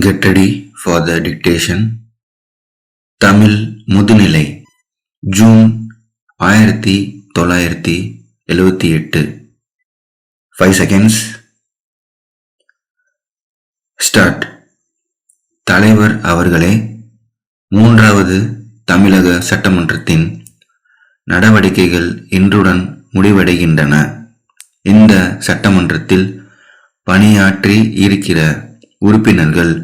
Get ready for the dictation. Tamil முதுநிலை June 1978. 5 seconds. Start. தலைவர் அவர்களே, மூன்றாவது தமிழக சட்டமன்றத்தின் நடவடிக்கைகள் இன்றுடன் முடிவடைகின்றன. இந்த சட்டமன்றத்தில் பணியாற்றி இருக்கிற உறுப்பினர்கள்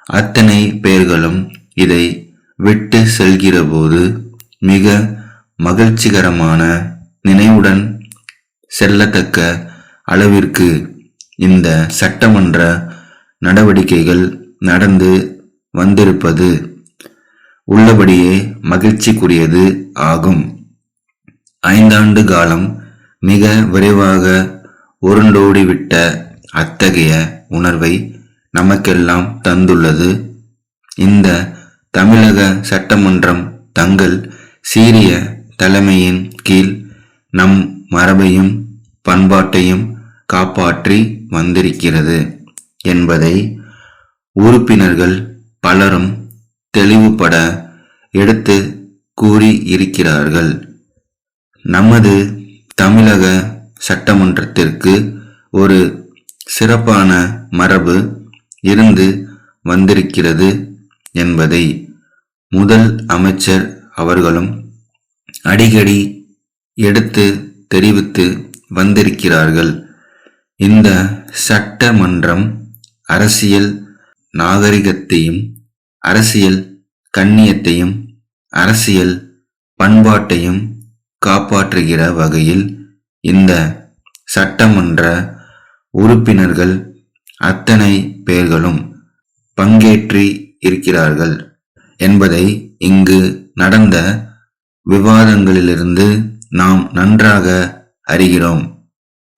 அத்தனை பேர்களும் இதை விட்டு செல்கிறபோது மிக மகிழ்ச்சிகரமான நினைவுடன் செல்லத்தக்க அளவிற்கு இந்த சட்டமன்ற நடவடிக்கைகள் நடந்து வந்திருப்பது உள்ளபடியே மகிழ்ச்சிக்குரியது ஆகும். 5 ஆண்டு காலம் மிக விரைவாக உருண்டோடிவிட்ட அத்தகைய உணர்வை நமக்கெல்லாம் தந்துள்ளது. இந்த தமிழக சட்டமன்றம் தங்கள் சீரிய தலைமையின் கீழ் நம் மரபையும் பண்பாட்டையும் காப்பாற்றி வந்திருக்கிறது என்பதை உறுப்பினர்கள் பலரும் தெளிவுபட எடுத்து கூறி இருக்கிறார்கள். நமது தமிழக சட்டமன்றத்திற்கு ஒரு சிறப்பான மரபு இருந்து வந்திருக்கிறது என்பதை முதல் அமைச்சர் அவர்களும் அடிக்கடி எடுத்து தெரிவித்து வந்திருக்கிறார்கள். இந்த சட்டமன்றம் அரசியல் நாகரிகத்தையும் அரசியல் கண்ணியத்தையும் அரசியல் பண்பாட்டையும் காப்பாற்றுகிற வகையில் இந்த சட்டமன்ற உறுப்பினர்கள் அத்தனை பேர்களும் பங்கேற்றி இருக்கிறார்கள் என்பதை இங்கு நடந்த விவாதங்களிலிருந்து நாம் நன்றாக அறிகிறோம்.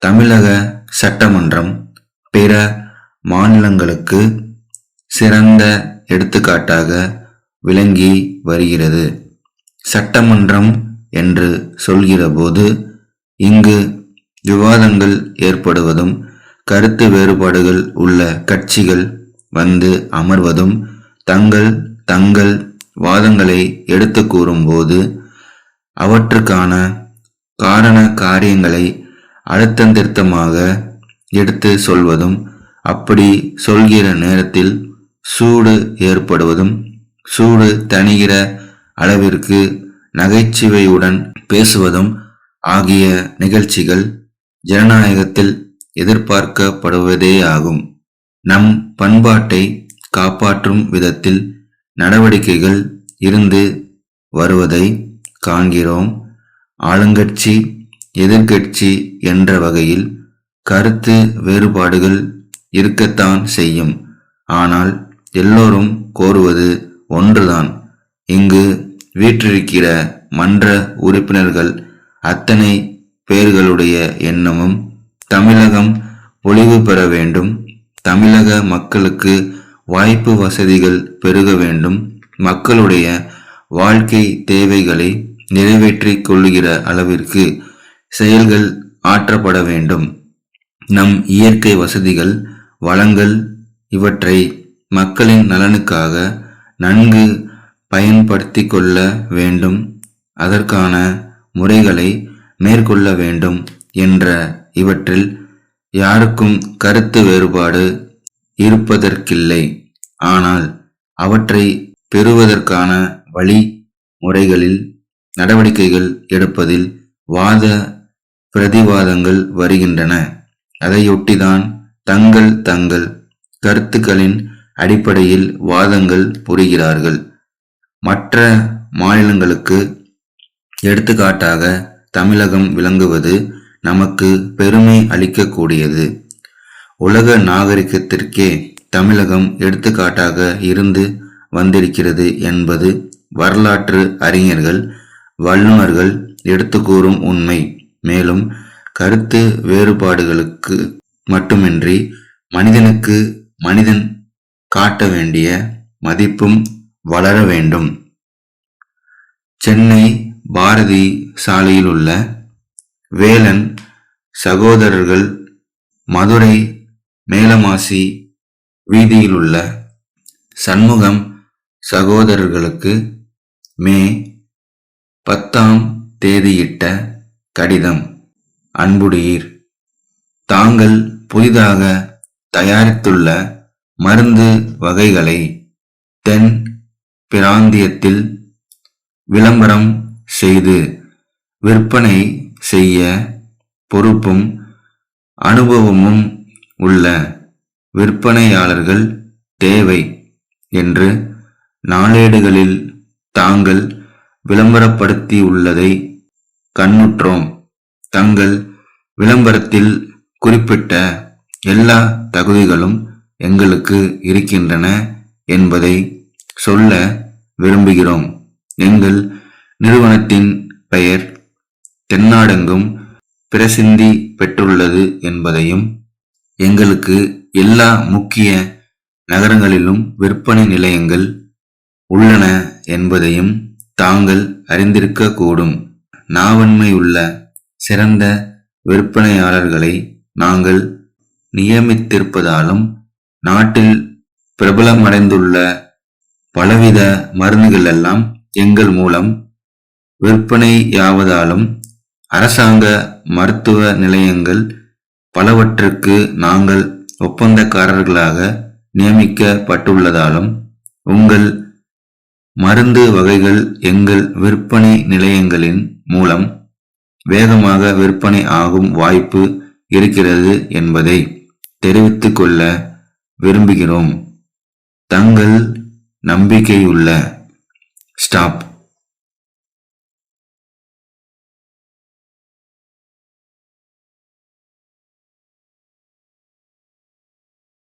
தமிழக சட்டமன்றம் பிற மாநிலங்களுக்கு சிறந்த எடுத்துக்காட்டாக விளங்கி வருகிறது. சட்டமன்றம் என்று சொல்கிறபோது இங்கு விவாதங்கள் ஏற்படுவதும் கருத்து வேறுபாடுகள் உள்ள கட்சிகள் வந்து அமர்வதும் தங்கள் வாதங்களை எடுத்து கூறும்போது அவற்றுக்கான காரண காரியங்களை அழுத்தந்திருத்தமாக எடுத்து சொல்வதும் அப்படி சொல்கிற நேரத்தில் சூடு ஏற்படுவதும் சூடு தணிகிற அளவிற்கு நகைச்சுவையுடன் பேசுவதும் ஆகிய நிகழ்ச்சிகள் ஜனநாயகத்தில் எதிர்பார்க்கப்படுவதேயாகும். நம் பண்பாட்டை காப்பாற்றும் விதத்தில் நடவடிக்கைகள் இருந்து வருவதை காண்கிறோம். ஆளுங்கட்சி எதிர்கட்சி என்ற வகையில் கருத்து வேறுபாடுகள் இருக்கத்தான் செய்யும். ஆனால் எல்லோரும் கோருவது ஒன்றுதான். இங்கு வீற்றிருக்கிற மன்ற உறுப்பினர்கள் அத்தனை பேர்களுடைய எண்ணமும் தமிழகம் பொலிவு பெற வேண்டும், தமிழக மக்களுக்கு வாய்ப்பு வசதிகள் பெருக வேண்டும், மக்களுடைய வாழ்க்கை தேவைகளை நிறைவேற்றிக் கொள்ளுகிற அளவிற்கு செயல்கள் ஆற்றப்பட வேண்டும். நம் இயற்கை வசதிகள் வளங்கள் இவற்றை மக்களின் நலனுக்காக நன்கு பயன்படுத்தி கொள்ள வேண்டும், அதற்கான முறைகளை மேற்கொள்ள வேண்டும் என்ற இவற்றில் யாருக்கும் கருத்து வேறுபாடு இருப்பதற்கில்லை. ஆனால் அவற்றை பெறுவதற்கான வழி முறைகளில் நடவடிக்கைகள் எடுப்பதில் வாத பிரதிவாதங்கள் வருகின்றன. அதையொட்டிதான் தங்கள் கருத்துக்களின் அடிப்படையில் வாதங்கள் புரிகிறார்கள். மற்ற மாநிலங்களுக்கு எடுத்துக்காட்டாக தமிழகம் விளங்குவது நமக்கு பெருமை அளிக்கக்கூடியது. உலக நாகரிகத்திற்கே தமிழகம் எடுத்துக்காட்டாக இருந்து வந்திருக்கிறது என்பது வரலாற்று அறிஞர்கள் வல்லுநர்கள் எடுத்து கூறும் உண்மை. மேலும் கருத்து வேறுபாடுகளுக்கு மட்டுமின்றி மனிதனுக்கு மனிதன் காட்ட வேண்டிய மதிப்பும் வளர வேண்டும். சென்னை பாரதி சாலையில் உள்ள வேலன் சகோதரர்கள் மதுரை மேலமாசி வீதியிலுள்ள சண்முகம் சகோதரர்களுக்கு மே 10ஆம் தேதியிட்ட கடிதம். அன்புடையீர், தாங்கள் புதிதாக தயாரித்துள்ள மருந்து வகைகளை தென் பிராந்தியத்தில் விளம்பரம் செய்து விற்பனை செய்ய பொறுப்பும் அனுபவமும் உள்ள விற்பனையாளர்கள் தேவை என்று நாளேடுகளில் தாங்கள் விளம்பரப்படுத்தியுள்ளதை கண்ணுற்றோம். தங்கள் விளம்பரத்தில் குறிப்பிட்ட எல்லா தகுதிகளும் எங்களுக்கு இருக்கின்றன என்பதை சொல்ல விரும்புகிறோம். எங்கள் நிறுவனத்தின் பெயர் தென்னாடெங்கும் பிரசித்தி பெற்றுள்ளது என்பதையும், எங்களுக்கு எல்லா முக்கிய நகரங்களிலும் விற்பனை நிலையங்கள் உள்ளன என்பதையும் தாங்கள் அறிந்திருக்கக்கூடும். நாவன்மையுள்ள சிறந்த விற்பனையாளர்களை நாங்கள் நியமித்திருப்பதாலும், நாட்டில் பிரபலமடைந்துள்ள பலவித மருந்துகள் எல்லாம் எங்கள் மூலம் விற்பனையாவதாலும், அரசாங்க மருத்துவ நிலையங்கள் பலவற்றுக்கு நாங்கள் ஒப்பந்தக்காரர்களாக நியமிக்கப்பட்டுள்ளதாலும், உங்கள் மருந்து வகைகள் எங்கள் விற்பனை நிலையங்களின் மூலம் வேகமாக விற்பனை ஆகும் வாய்ப்பு இருக்கிறது என்பதை தெரிவித்துக் கொள்ள விரும்புகிறோம். தங்கள் நம்பிக்கையுள்ள ஸ்டாப்.